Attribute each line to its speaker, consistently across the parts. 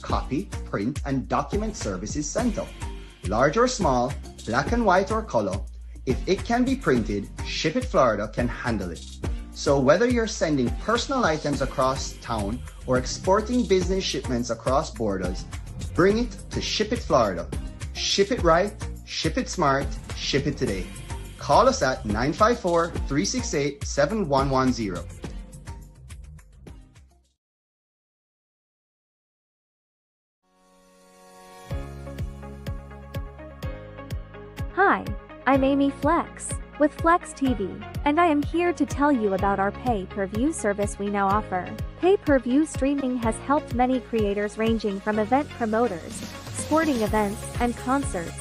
Speaker 1: copy, print, and document services sent out. Large or small, black and white or color, if it can be printed, Ship It Florida can handle it. So whether you're sending personal items across town or exporting business shipments across borders, bring it to Ship It Florida. Ship it right, ship it smart, ship it today. Call us at 954-368-7110.
Speaker 2: Hi, I'm Amy Flexx with Flexx TV, and I am here to tell you about our pay-per-view service we now offer. Pay-per-view streaming has helped many creators ranging from event promoters, sporting events, and concerts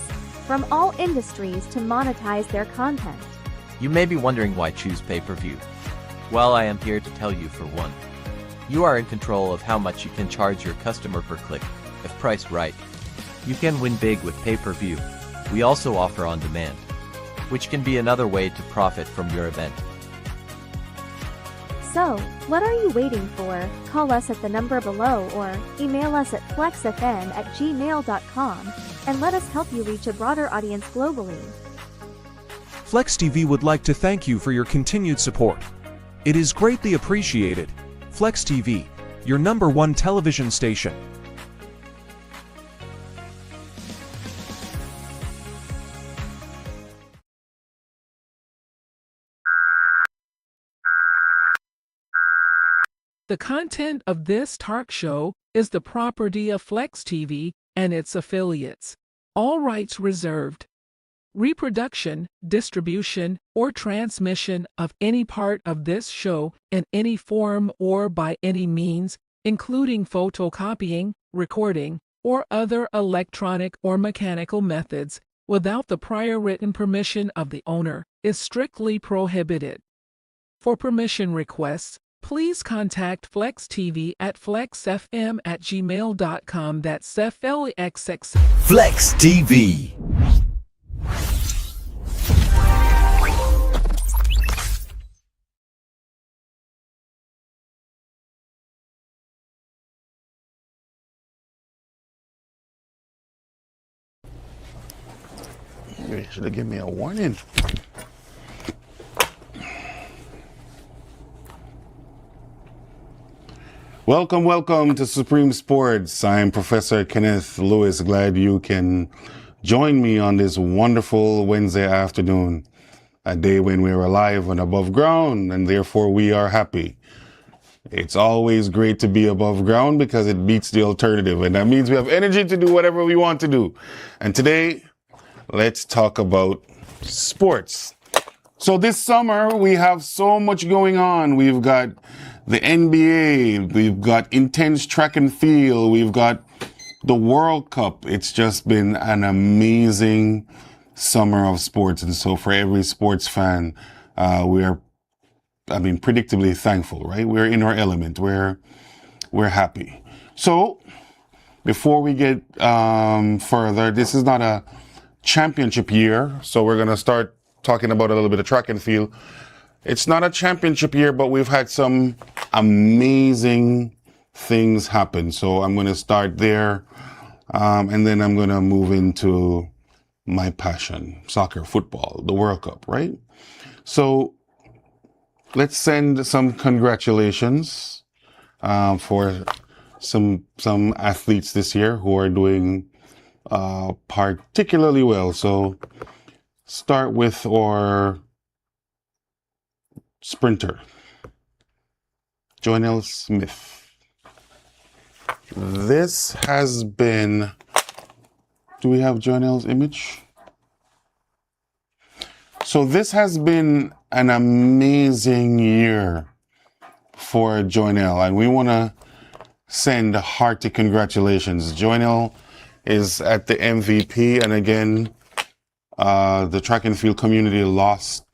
Speaker 2: from all industries to monetize their content.
Speaker 3: You may be wondering why choose pay-per-view. Well, I am here to tell you for one. You are in control of how much you can charge your customer per click, if priced right. You can win big with pay-per-view. We also offer on-demand, which can be another way to profit from your event.
Speaker 2: So, what are you waiting for? Call us at the number below or email us at flexfn@gmail.com and let us help you reach a broader audience globally.
Speaker 4: Flexx TV would like to thank you for your continued support. It is greatly appreciated. Flexx TV, your #1 television station.
Speaker 5: The content of this talk show is the property of Flexx TV and its affiliates. All rights reserved. Reproduction, distribution, or transmission of any part of this show in any form or by any means, including photocopying, recording, or other electronic or mechanical methods, without the prior written permission of the owner, is strictly prohibited. For permission requests, please contact Flexx TV at flexfm@gmail.com. That's FLXX.
Speaker 6: Flexx TV.
Speaker 7: You should have given me a warning. Welcome to Supreme Sports. I'm Professor Kenneth Lewis. Glad you can join me on this wonderful Wednesday afternoon, a day when we're alive and above ground, and therefore we are happy. It's always great to be above ground because it beats the alternative, and that means we have energy to do whatever we want to do. And today, let's talk about sports. So this summer, we have so much going on. We've got the NBA, we've got intense track and field, we've got the World Cup. It's just been an amazing summer of sports. And so for every sports fan, we're predictably thankful, right? We're in our element. We're happy. So before we get further, this is not a championship year. So we're going to start talking about a little bit of track and field. It's not a championship year, but we've had some amazing things happen. So I'm going to start there, and then I'm going to move into my passion, soccer, football, the World Cup, right? So let's send some congratulations for some athletes this year who are doing particularly well. So start with our sprinter, Joynell Smith. This has been, do we have Joynell's image? So this has been an amazing year for Joynell, and we want to send hearty congratulations. Joynell is at the MVP, and again, the track and field community lost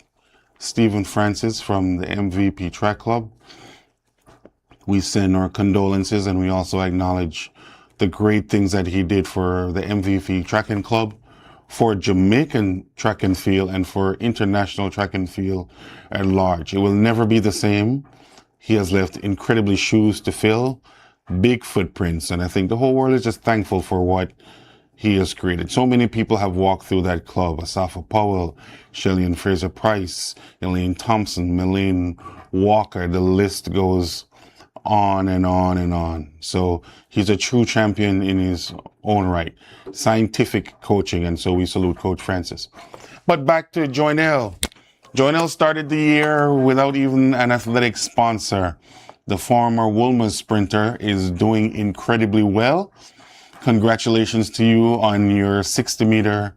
Speaker 7: Stephen Francis from the MVP Track Club. We send our condolences, and we also acknowledge the great things that he did for the MVP Track and Club, for Jamaican track and field, and for international track and field at large. It will never be the same. He has left incredibly shoes to fill, big footprints. And I think the whole world is just thankful for what he has created. So many people have walked through that club. Asafa Powell, Shelly Fraser Price, Elaine Thompson, Melaine Walker. The list goes on and on and on. So he's a true champion in his own right. Scientific coaching. And so we salute Coach Francis. But back to Joynell. Joynell started the year without even an athletic sponsor. The former Woolmer sprinter is doing incredibly well. Congratulations to you on your 60-meter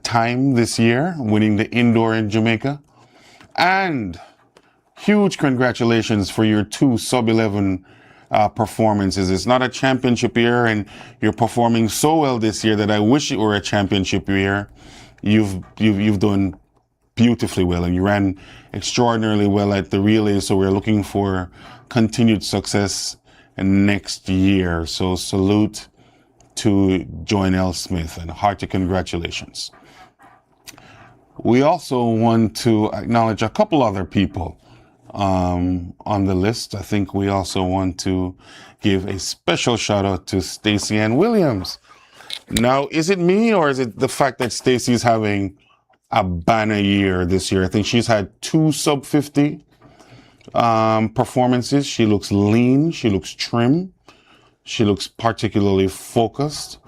Speaker 7: time this year, winning the indoor in Jamaica. And huge congratulations for your 2 sub-11 performances. It's not a championship year, and you're performing so well this year that I wish it were a championship year. You've done beautifully well, and you ran extraordinarily well at the relay. So we're looking for continued success next year. So salute to Joynell Smith and hearty congratulations. We also want to acknowledge a couple other people on the list. I think we also want to give a special shout out to Stacey Ann Williams. Now, is it me or is it the fact that Stacey's having a banner year this year? I think she's had 2 sub 50 performances. She looks lean. She looks trim. She looks particularly focused.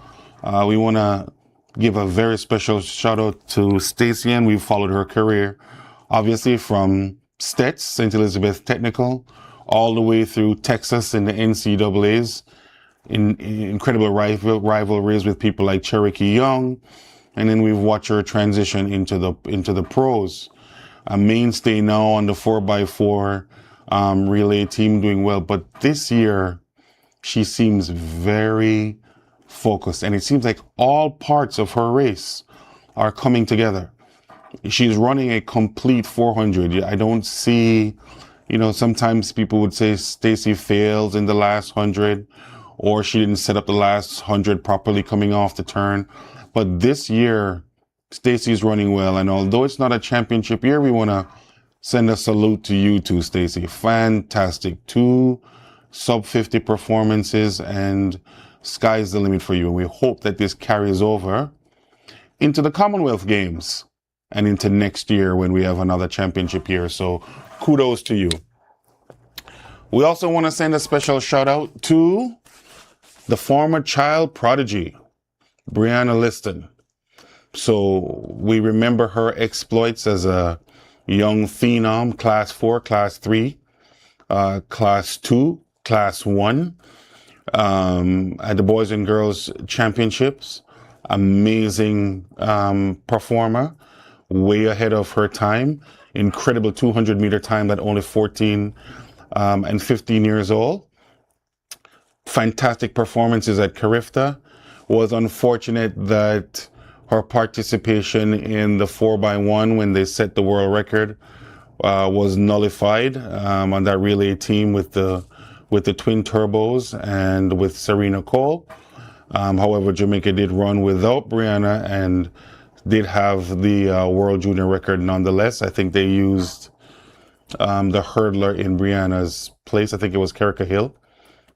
Speaker 7: We want to give a very special shout out to Stacey, and we've followed her career, obviously from Stets, St. Elizabeth Technical, all the way through Texas in the NCAAs, in incredible rivalries with people like Cherokee Young, and then we've watched her transition into the pros. A mainstay now on the 4x4 relay team, doing well, but this year she seems very focused, and it seems like all parts of her race are coming together. She's running a complete 400. I don't see, sometimes people would say Stacey fails in the last 100, or she didn't set up the last 100 properly coming off the turn. But this year, Stacey's running well, and although it's not a championship year, we want to send a salute to you too, Stacey. Fantastic. 2 sub 50 performances, and sky's the limit for you. And we hope that this carries over into the Commonwealth Games and into next year when we have another championship year. So kudos to you. We also want to send a special shout out to the former child prodigy, Brianna Liston. So we remember her exploits as a young phenom, class 4, class 3, class 2, class 1, at the Boys and Girls Championships. Amazing performer, way ahead of her time. Incredible 200-meter time at only 14 and 15 years old. Fantastic performances at Carifta. Was unfortunate that her participation in the 4x1 when they set the world record was nullified on that relay team with the twin turbos and with Serena Cole. However, Jamaica did run without Brianna and did have the world junior record nonetheless. I think they used the hurdler in Brianna's place. I think it was Kerika Hill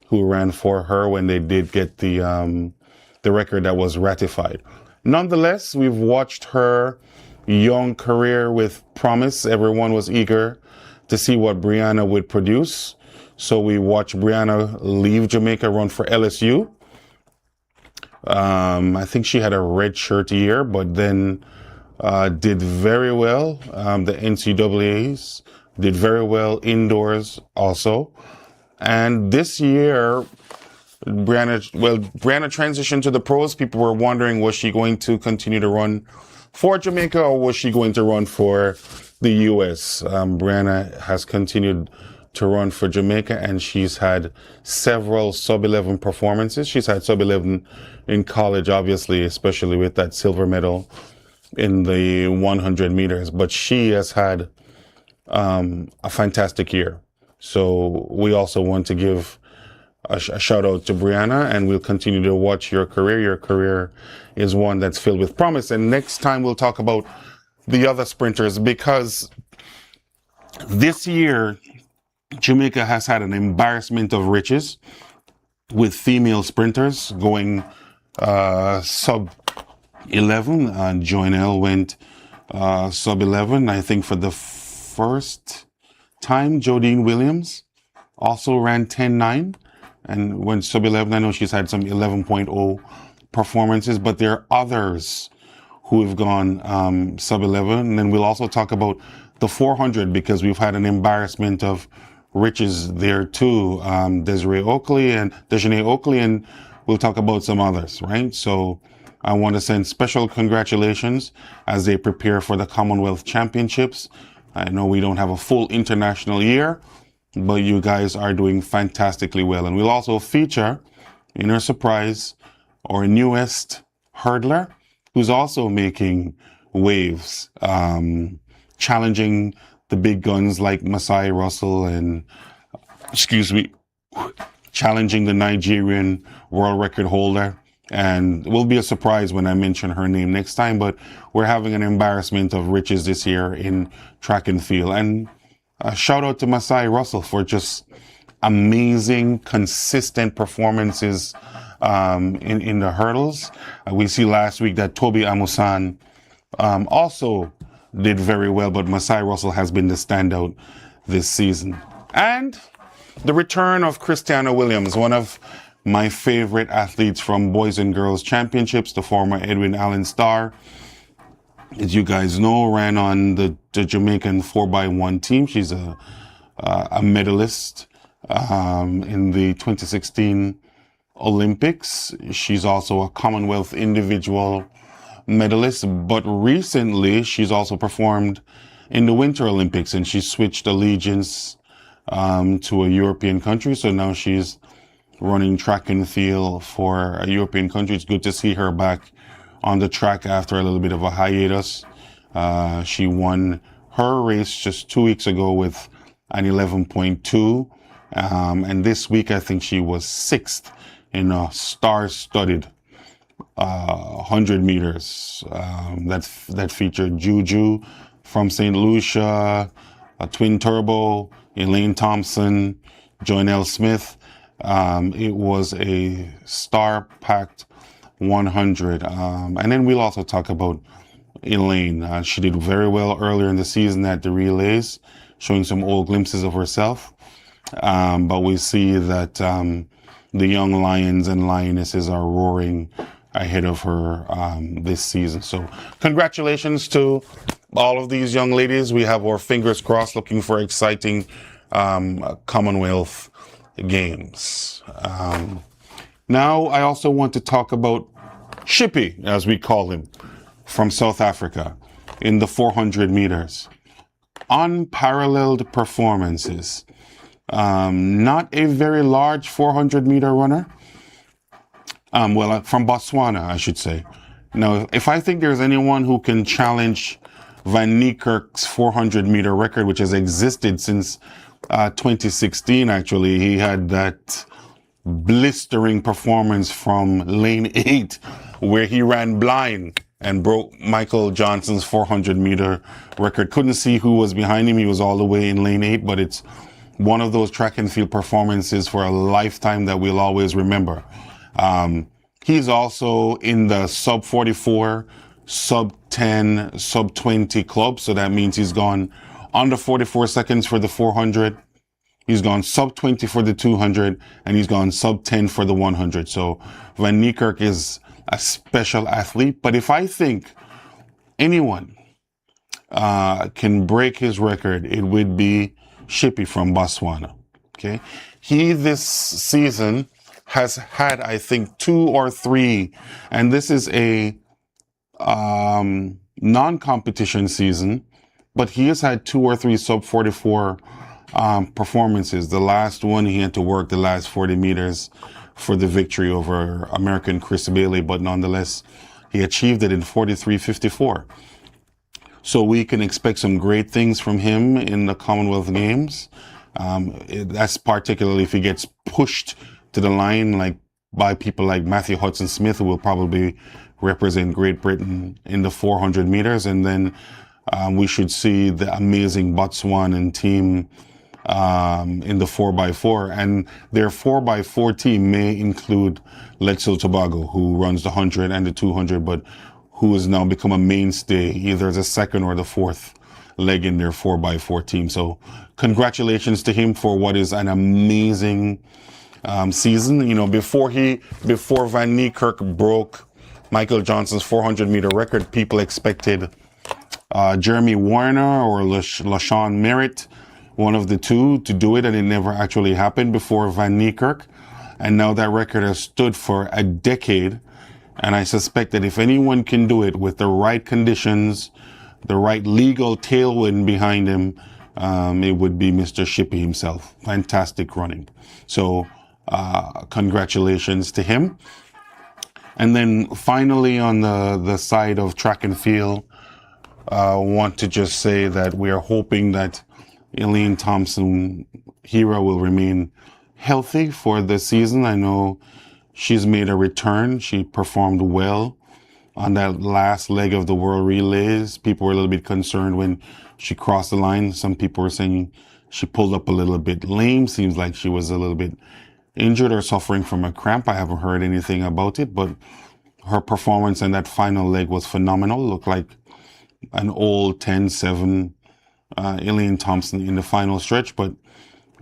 Speaker 7: who ran for her when they did get the record that was ratified. Nonetheless, we've watched her young career with promise. Everyone was eager to see what Brianna would produce. So we watched Brianna leave Jamaica, run for LSU. I think she had a red shirt year, but then did very well. The NCAAs did very well indoors also. And this year, Brianna transitioned to the pros. People were wondering, was she going to continue to run for Jamaica or was she going to run for the U.S.? Brianna has continued to run for Jamaica, and she's had several sub-11 performances. She's had sub-11 in college, obviously, especially with that silver medal in the 100 meters. But she has had a fantastic year. So we also want to give a shout out to Brianna, and we'll continue to watch your career. Your career is one that's filled with promise. And next time we'll talk about the other sprinters, because this year Jamaica has had an embarrassment of riches. with female sprinters going sub 11. Joynelle went sub 11. I think for the first time, Jodine Williams also ran 10.9 and went sub 11. I know she's had some 11.0 performances, but there are others who have gone sub 11. And then we'll also talk about the 400 because we've had an embarrassment of riches there too. Dejanay Oakley, and we'll talk about some others, right? So I want to send special congratulations as they prepare for the Commonwealth Championships. I know we don't have a full international year, but you guys are doing fantastically well. And we'll also feature, in our surprise, our newest hurdler, who's also making waves, challenging the big guns like Masai Russell and, challenging the Nigerian world record holder. And it will be a surprise when I mention her name next time, but we're having an embarrassment of riches this year in track and field. And a shout out to Masai Russell for just amazing, consistent performances in the hurdles. We see last week that Toby Amusan also did very well, but Masai Russell has been the standout this season. And the return of Christiana Williams, one of my favorite athletes from Boys and Girls Championships, the former Edwin Allen star. As you guys know, ran on the Jamaican 4x1 team. She's a medalist in the 2016 Olympics. She's also a Commonwealth individual medalist, but recently she's also performed in the Winter Olympics, and she switched allegiance to a European country. So now she's running track and field for a European country. It's good to see her back on the track after a little bit of a hiatus. She won her race just 2 weeks ago with an 11.2. And this week, I think she was 6th in a star-studded 100 meters that featured Juju from St. Lucia, a twin turbo, Elaine Thompson, Joynelle Smith. It was a star-packed 100. And then we'll also talk about Elaine. She did very well earlier in the season at the relays, showing some old glimpses of herself. But we see that the young lions and lionesses are roaring ahead of her this season. So congratulations to all of these young ladies. We have our fingers crossed, looking for exciting Commonwealth Games. Now I also want to talk about Shippy, as we call him, from South Africa in the 400 meters. Unparalleled performances. Not a very large 400 meter runner. From Botswana, I should say. Now, if I think there's anyone who can challenge Van Niekerk's 400 meter record, which has existed since 2016, actually, he had that blistering performance from lane 8, where he ran blind and broke Michael Johnson's 400 meter record. Couldn't see who was behind him. He was all the way in lane 8, but it's one of those track and field performances for a lifetime that we'll always remember. He's also in the sub 44, sub 10, sub 20 club. So that means he's gone under 44 seconds for the 400. He's gone sub 20 for the 200, and he's gone sub 10 for the 100. So Van Niekerk is a special athlete. But if I think anyone can break his record, it would be Shippy from Botswana. Okay. He this season has had, I think, 2 or 3, and this is a non-competition season, but he has had 2 or 3 sub 44 performances. The last one, he had to work the last 40 meters for the victory over American Chris Bailey, but nonetheless, he achieved it in 43:54. So we can expect some great things from him in the Commonwealth Games. That's particularly if he gets pushed to the line, like by people like Matthew Hudson Smith, who will probably represent Great Britain in the 400 meters. And then we should see the amazing Botswanan team in the 4x4, and their 4x4 team may include Letzo Tobago, who runs the 100 and the 200, but who has now become a mainstay, either as a second or the fourth leg in their 4x4 team. So congratulations to him for what is an amazing season. You know, before Van Niekerk broke Michael Johnson's 400-meter record, people expected Jeremy Warner or LaShawn Merritt, one of the two, to do it, and it never actually happened before Van Niekerk. And now that record has stood for a decade. And I suspect that if anyone can do it with the right conditions, the right legal tailwind behind him, it would be Mr. Shippey himself. Fantastic running. So congratulations to him. And then finally, on the side of track and field, I want to just say that we are hoping that Elaine Thompson-Herah will remain healthy for the season. I know she's made a return. She performed well on that last leg of the World Relays. People were a little bit concerned when she crossed the line. Some people were saying she pulled up a little bit lame. Seems like she was a little bit injured or suffering from a cramp. I haven't heard anything about it, but her performance in that final leg was phenomenal. Looked like an old 10-7 Elaine Thompson in the final stretch, but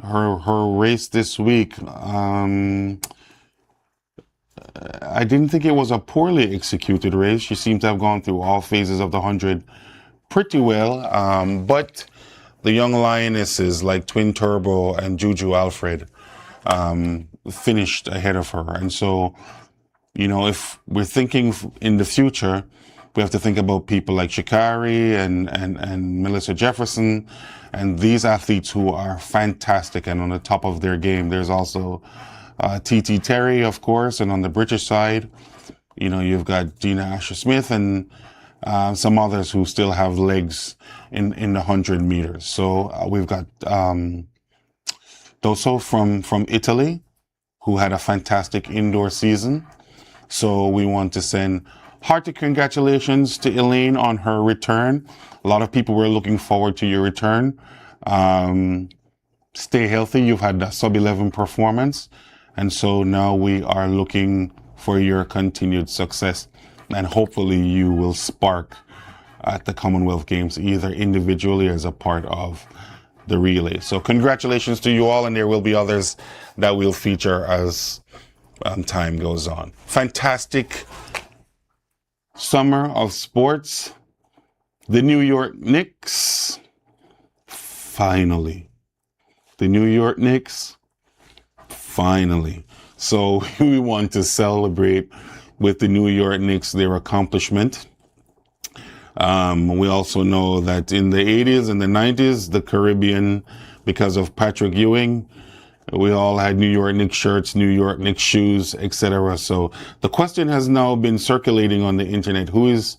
Speaker 7: her race this week, I didn't think it was a poorly executed race. She seemed to have gone through all phases of the 100 pretty well, but the young lionesses like Twin Turbo and Juju Alfred finished ahead of her. And so, you know, if we're thinking in the future, we have to think about people like Shikari and Melissa Jefferson and these athletes who are fantastic and on the top of their game. There's also T.T. Terry, of course, and on the British side, you know, you've got Dina Asher-Smith and some others who still have legs in the 100 meters. So we've got Dosso from Italy, who had a fantastic indoor season. So we want to send hearty congratulations to Elaine on her return. A lot of people were looking forward to your return. Stay healthy. You've had a sub-11 performance. And so now we are looking for your continued success. And hopefully you will spark at the Commonwealth Games, either individually or as a part of the relay. So congratulations to you all. And there will be others that we'll feature as time goes on. Fantastic summer of sports. The New York Knicks, finally. The New York Knicks, finally. So we want to celebrate with the New York Knicks their accomplishment. We also know that in the 80s and the 90s, the Caribbean, because of Patrick Ewing, we all had New York Knicks shirts, New York Knicks shoes, etc. So the question has now been circulating on the internet. Who is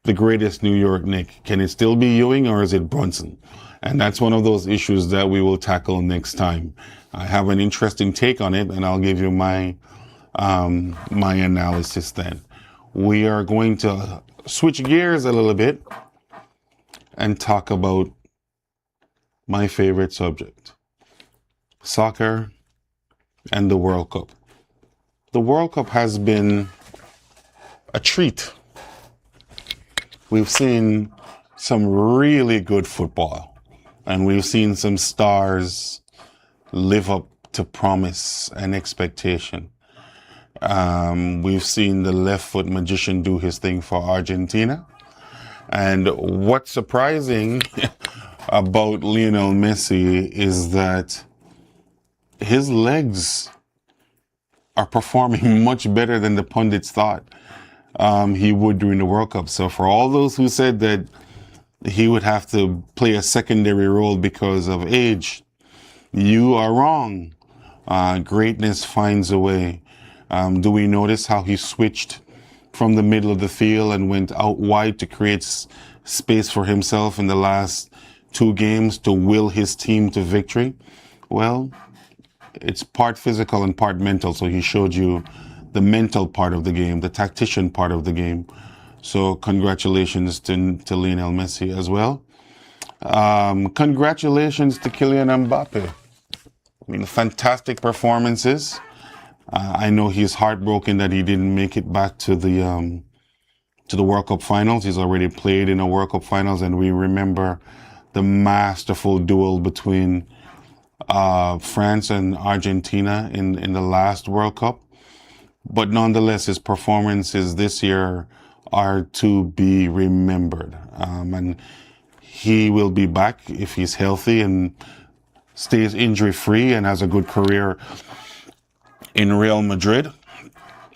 Speaker 7: the greatest New York Knick? Can it still be Ewing or is it Brunson? And that's one of those issues that we will tackle next time. I have an interesting take on it, and I'll give you my my analysis then. We are going to switch gears a little bit and talk about my favorite subject, soccer and the World Cup. The World Cup has been a treat. We've seen some really good football, and we've seen some stars live up to promise and expectation. We've seen the left foot magician do his thing for Argentina. And what's surprising about Lionel Messi is that his legs are performing much better than the pundits thought he would during the World Cup. So for all those who said that he would have to play a secondary role because of age, you are wrong. Greatness finds a way. Do we notice how he switched from the middle of the field and went out wide to create space for himself in the last two games to will his team to victory? Well, it's part physical and part mental. So he showed you the mental part of the game, the tactician part of the game. So congratulations to Lionel Messi as well. Congratulations to Kylian Mbappe. I mean, fantastic performances. I know he's heartbroken that he didn't make it back to the World Cup finals. He's already played in the World Cup finals, and we remember the masterful duel between France and Argentina in the last World Cup. But nonetheless, his performances this year are to be remembered. And he will be back if he's healthy and stays injury-free and has a good career in Real Madrid.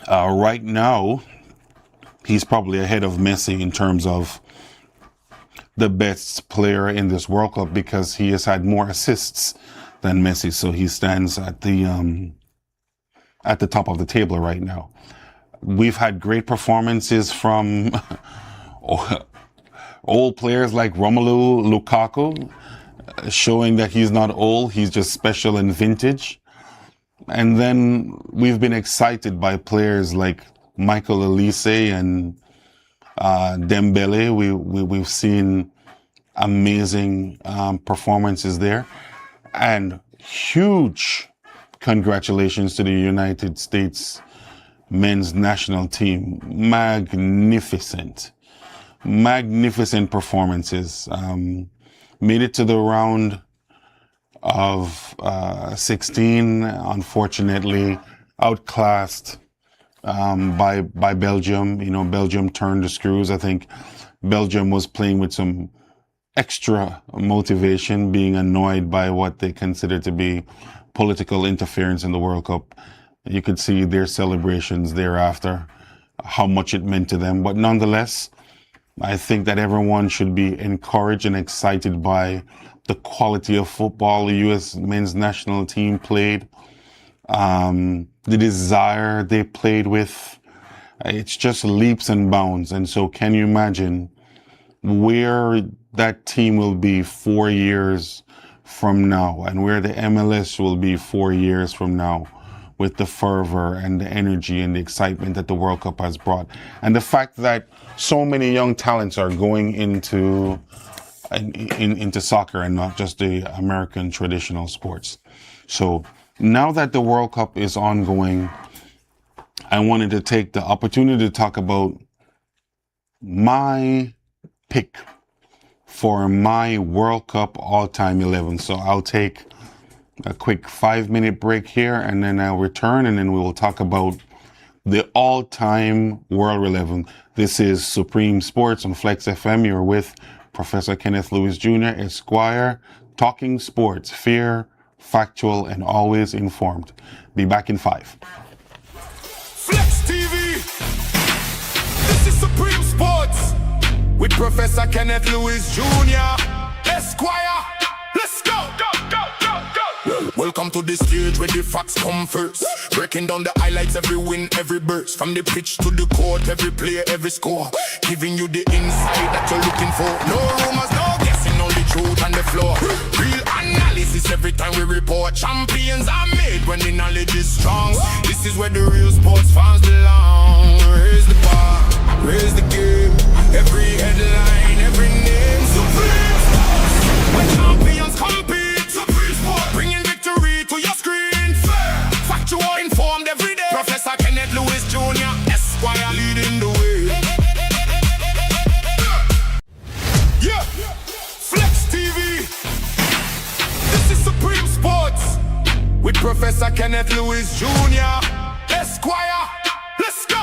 Speaker 7: Right now, he's probably ahead of Messi in terms of the best player in this World Cup because he has had more assists than Messi. So he stands at the top of the table right now. We've had great performances from old players like Romelu Lukaku, showing that he's not old, he's just special and vintage. And then we've been excited by players like Michael Olise and Dembele. We've seen amazing performances there. And huge congratulations to the United States men's national team. Magnificent performances. Made it to the round of 16, unfortunately outclassed by Belgium. You know, Belgium turned the screws. I think Belgium was playing with some extra motivation, being annoyed by what they consider to be political interference in the World Cup. You could see their celebrations thereafter, how much it meant to them. But nonetheless, I think that everyone should be encouraged and excited by the quality of football the U.S. men's national team played, the desire they played with. It's just leaps and bounds. And so can you imagine where that team will be 4 years from now and where the MLS will be 4 years from now with the fervor and the energy and the excitement that the World Cup has brought. And the fact that so many young talents are going into soccer and not just the American traditional sports. So now that the World Cup is ongoing, I wanted to take the opportunity to talk about my pick for my World Cup all-time 11. So I'll take a quick 5-minute break here and then I'll return and then we will talk about the all-time World 11. This is Supreme Sports on Flexx FM. You're with Professor Kenneth Lewis Jr., Esquire, talking sports, fair, factual, and always informed. Be back in 5.
Speaker 8: Flexx TV. This is Supreme Sports with Professor Kenneth Lewis Jr., Esquire. Let's go. Welcome to the stage where the facts come first. Breaking down the highlights, every win, every burst. From the pitch to the court, every player, every score. Giving you the insight that you're looking for. No rumors, no guessing, only truth on the floor. Real analysis every time we report. Champions are made when the knowledge is strong. This is where the real sports fans belong. Raise the bar, raise the game. Every headline, every name. Supreme Sports, when champions compete. Supreme Sports, bringing victory to your screen. Fair, factual, informed every day. Professor Kenneth Lewis Jr., Esquire, leading the way. Yeah, Flexx TV. This is Supreme Sports with Professor Kenneth Lewis Jr., Esquire. Let's go.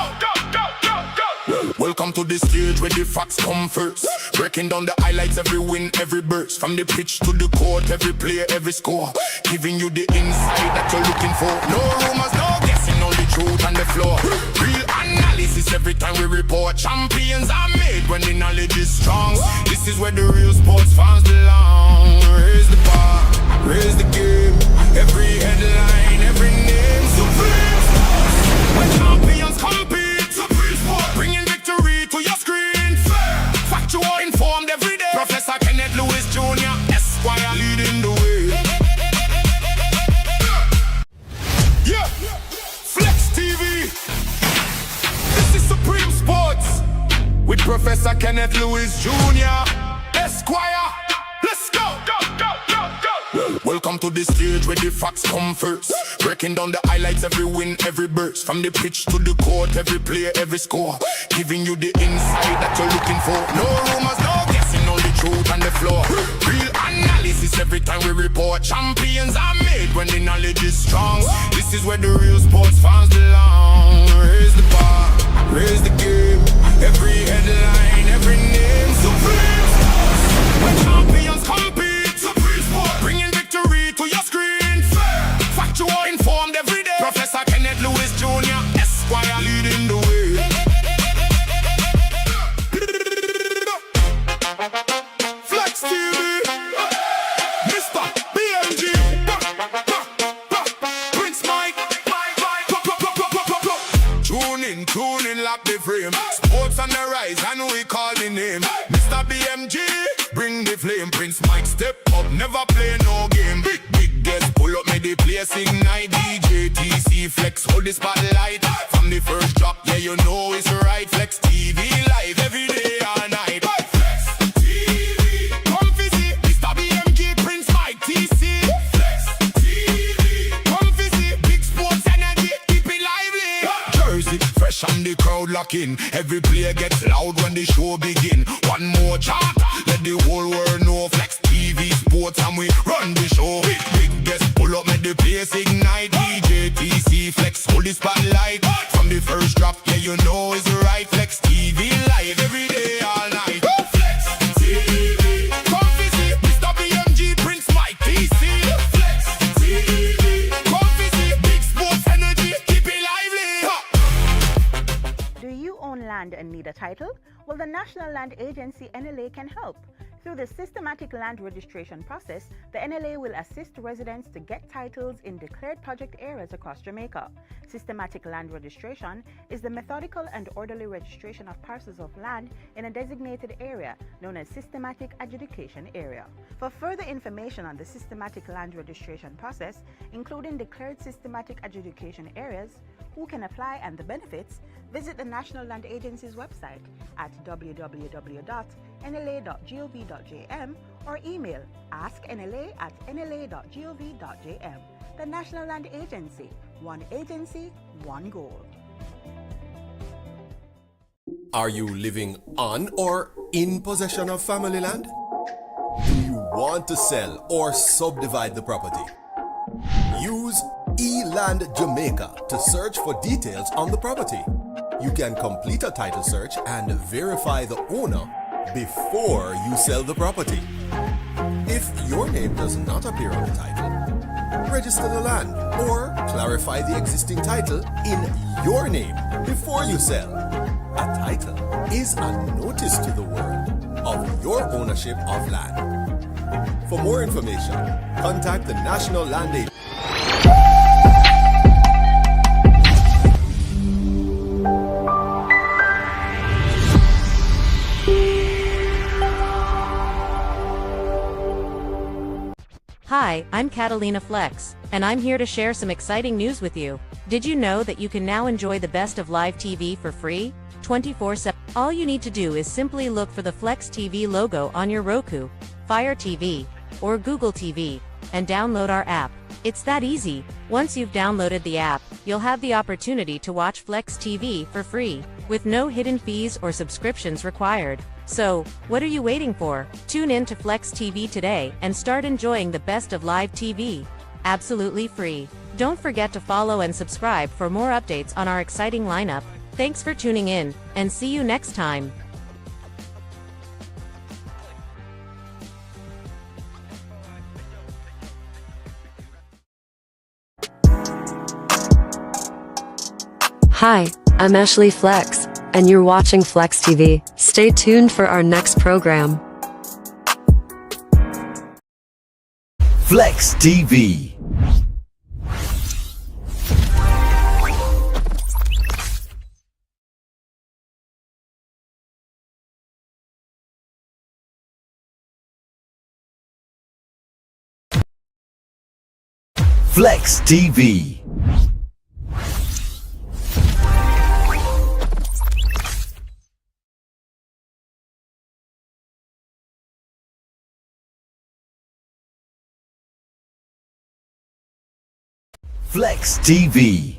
Speaker 8: Welcome to the stage where the facts come first. Breaking down the highlights, every win, every burst. From the pitch to the court, every player, every score. Giving you the insight that you're looking for. No rumors, no guessing, only truth on the floor. Real analysis every time we report. Champions are made when the knowledge is strong. This is where the real sports fans belong. Raise the bar, raise the game. Every headline, every name. Supreme Sports, when champions compete. Supreme Sports, bringing victory to your screen. Fair, factual, informed every day. Professor Kenneth Lewis Jr., Esquire, leading the way. Yeah, Flexx TV. This is Supreme Sports with Professor Kenneth Lewis Jr., Esquire. Let's Welcome to the stage where the facts come first. Breaking down the highlights, every win, every burst. From the pitch to the court, every play, every score. Giving you the insight that you're looking for. No rumors, no guessing, only truth on the floor. Real analysis every time we report. Champions are made when the knowledge is strong. This is where the real sports fans belong. Raise the bar, raise the game. Every headline, every name. Supreme Sports, when champions compete. Supreme Sports, bringing victory to your screen. Factual, informed every day. Professor Kenneth Lewis Jr. Esquire leading the way. Flexx TV, Mr. BMG, Prince Mike. Tune in, lock the frame. Sports on the rise, and we call the name. Mr. BMG, bring the flame. Prince Mike, step up, never play no game. Big guest, pull up, make the place ignite. DJ TC Flexx, hold the spotlight. From the first drop, yeah, you know it's right. Flexx TV live every day, all night. Flexx TV, come visit. Mr. BMG, Prince Mike, TC. Flexx TV, come visit. Big sports energy, keep it lively. Jersey, fresh and the crowd lock in. Every player gets loud when the show begin. One more chart, let the whole world know. Flexx TV sports and we run the show. Big guest, pull up, make the place ignite. DJ TC Flexx, hold the spotlight. From the first drop, yeah, you know it's right. Flexx TV live every day, all night. Flexx TV, come visit. Mr. BMG, Prince Mike, TC. Flexx TV, come visit. Big sports energy, keep it lively.
Speaker 9: Do you own land and need a title? Well, the National Land Agency NLA can help. Through the systematic land registration process, the NLA will assist residents to get titles in declared project areas across Jamaica. Systematic land registration is the methodical and orderly registration of parcels of land in a designated area known as systematic adjudication area. For further information on the systematic land registration process, including declared systematic adjudication areas, who can apply and the benefits, visit the National Land Agency's website at www.nla.gov.jm or email asknla@nla.gov.jm. The National Land Agency, one goal.
Speaker 10: Are you living on or in possession of family land? Do you want to sell or subdivide the property? Use eLand Jamaica to search for details on the property. You can complete a title search and verify the owner before you sell the property. If your name does not appear on the title, register the land or clarify the existing title in your name before you sell. A title is a notice to the world of your ownership of land. For more information, contact the National Land Agency.
Speaker 11: Hi, I'm Catalina Flexx, and I'm here to share some exciting news with you. Did you know that you can now enjoy the best of live TV for free, 24/7? All you need to do is simply look for the Flexx TV logo on your Roku, Fire TV, or Google TV, and download our app. It's that easy. Once you've downloaded the app, you'll have the opportunity to watch Flexx TV for free, with no hidden fees or subscriptions required. So, what are you waiting for? Tune in to Flexx TV today and start enjoying the best of live TV. Absolutely free. Don't forget to follow and subscribe for more updates on our exciting lineup. Thanks for tuning in, and see you next time.
Speaker 12: Hi, I'm Ashley Flexx, and you're watching Flexx TV. Stay tuned for our next program.
Speaker 6: Flexx TV. Flexx TV. Flexx TV.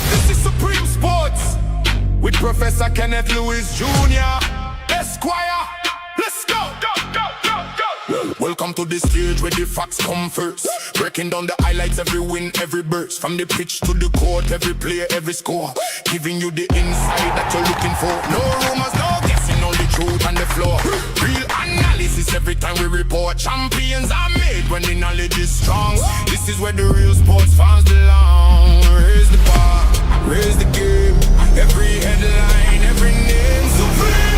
Speaker 8: This is Supreme Sports with Professor Kenneth Lewis Jr. Esquire. Let's go. Welcome to the stage where the facts come first. Breaking down the highlights, every win, every burst. From the pitch to the court, every player, every score. Giving you the insight that you're looking for. No rumors, no guessing, only truth on the floor. Real analysis every time we report. Champions are made when the knowledge is strong. This is where the real sports fans belong. Raise the bar, raise the game. Every headline, every name. Supreme